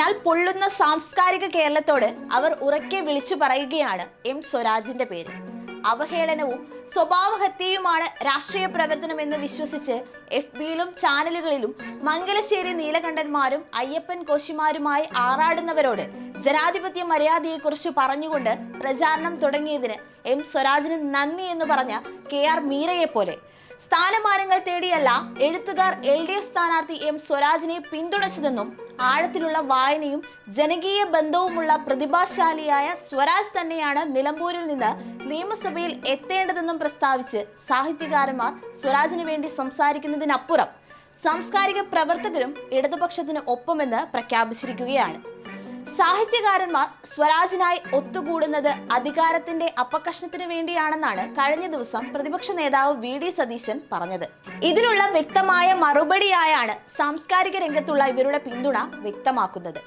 എന്നാൽ പൊള്ളുന്ന സാംസ്കാരിക കേരളത്തോട് അവർ ഉറക്കെ വിളിച്ചു പറയുകയാണ് എം സ്വരാജിന്റെ പേര്. അവഹേളനവും സ്വഭാവഹത്യയുമാണ് രാഷ്ട്രീയ പ്രവർത്തനം എന്ന് വിശ്വസിച്ച് FBയിലും ചാനലുകളിലും മംഗലശ്ശേരി നീലകണ്ഠന്മാരും അയ്യപ്പൻ കോശിമാരുമായി ആറാടുന്നവരോട് ജനാധിപത്യ മര്യാദയെക്കുറിച്ച് പറഞ്ഞുകൊണ്ട് പ്രചാരണം തുടങ്ങിയതിന് എം സ്വരാജിന് നന്ദി എന്ന് പറഞ്ഞ KR മീരയെ പോലെ സ്ഥാനമാനങ്ങൾ തേടിയല്ല എഴുത്തുകാർ LDF സ്ഥാനാർത്ഥി എം സ്വരാജിനെ പിന്തുണച്ചതെന്നും ആഴത്തിലുള്ള വായനയും ജനകീയ ബന്ധവുമുള്ള പ്രതിഭാശാലിയായ സ്വരാജ് തന്നെയാണ് നിലമ്പൂരിൽ നിന്ന് നിയമസഭയിൽ എത്തേണ്ടതെന്നും പ്രസ്താവിച്ച് സാഹിത്യകാരന്മാർ സ്വരാജിന് വേണ്ടി സംസാരിക്കുന്നതിനപ്പുറം സാംസ്കാരിക പ്രവർത്തകരും ഇടതുപക്ഷത്തിന് ഒപ്പമെന്ന് പ്രഖ്യാപിച്ചിരിക്കുകയാണ്. സാഹിത്യകാരന്മാർ സ്വരാജിനായി ഒത്തുകൂടുന്നത് അധികാരത്തിന്റെ അപകർഷണത്തിന് വേണ്ടിയാണെന്നാണ് കഴിഞ്ഞ ദിവസം പ്രതിപക്ഷ നേതാവ് VD സതീശൻ പറഞ്ഞത്. ഇതിനുള്ള വ്യക്തമായ മറുപടിയായാണ് സാംസ്കാരിക രംഗത്തുള്ള ഇവരുടെ പിന്തുണ വ്യക്തമാക്കുന്നത്.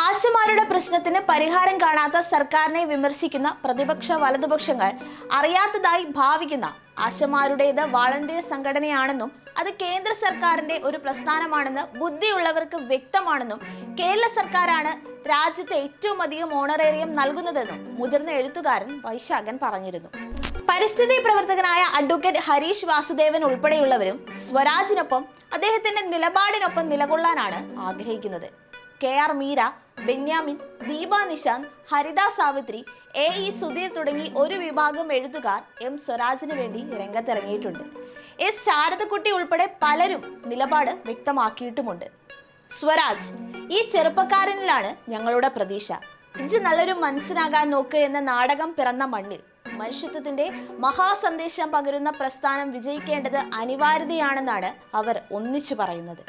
ആശമാരുടെ പ്രശ്നത്തിന് പരിഹാരം കാണാത്ത സർക്കാരിനെ വിമർശിക്കുന്ന പ്രതിപക്ഷ വലതുപക്ഷങ്ങൾ അറിയാത്തതായി ഭാവിക്കുന്ന ആശമാരുടേത് വാളണ്ടിയർ സംഘടനയാണെന്നും അത് കേന്ദ്ര സർക്കാരിന്റെ ഒരു പ്രസ്ഥാനമാണെന്ന് ബുദ്ധിയുള്ളവർക്ക് വ്യക്തമാണെന്നും കേരള സർക്കാരാണ് രാജ്യത്തെ ഏറ്റവും അധികം ഓണറേറിയം നൽകുന്നതെന്നും മുതിർന്ന എഴുത്തുകാരൻ വൈശാഖൻ പറഞ്ഞിരുന്നു. പരിസ്ഥിതി പ്രവർത്തകനായ അഡ്വക്കേറ്റ് ഹരീഷ് വാസുദേവൻ ഉൾപ്പെടെയുള്ളവരും സ്വരാജിനൊപ്പം അദ്ദേഹത്തിന്റെ നിലപാടിനൊപ്പം നിലകൊള്ളാനാണ് ആഗ്രഹിക്കുന്നത്. KR മീര, ബെന്യാമിൻ, ദീപ നിശാന്ത്, ഹരിത സാവിത്രി, AE സുധീർ തുടങ്ങി ഒരു വിഭാഗം എഴുത്തുകാർ എം സ്വരാജിന് വേണ്ടി രംഗത്തിറങ്ങിയിട്ടുണ്ട്. S ശാരദക്കുട്ടി ഉൾപ്പെടെ പലരും നിലപാട് വ്യക്തമാക്കിയിട്ടുമുണ്ട്. സ്വരാജ്, ഈ ചെറുപ്പക്കാരനിലാണ് ഞങ്ങളുടെ പ്രതീക്ഷ. ഇജ്ജ് നല്ലൊരു മനസ്സിനാകാൻ നോക്ക് എന്ന നാടകം പിറന്ന മണ്ണിൽ മനുഷ്യത്വത്തിന്റെ മഹാസന്ദേശം പകരുന്ന പ്രസ്ഥാനം വിജയിക്കേണ്ടത് അനിവാര്യതയാണെന്നാണ് അവർ ഒന്നിച്ചു പറയുന്നത്.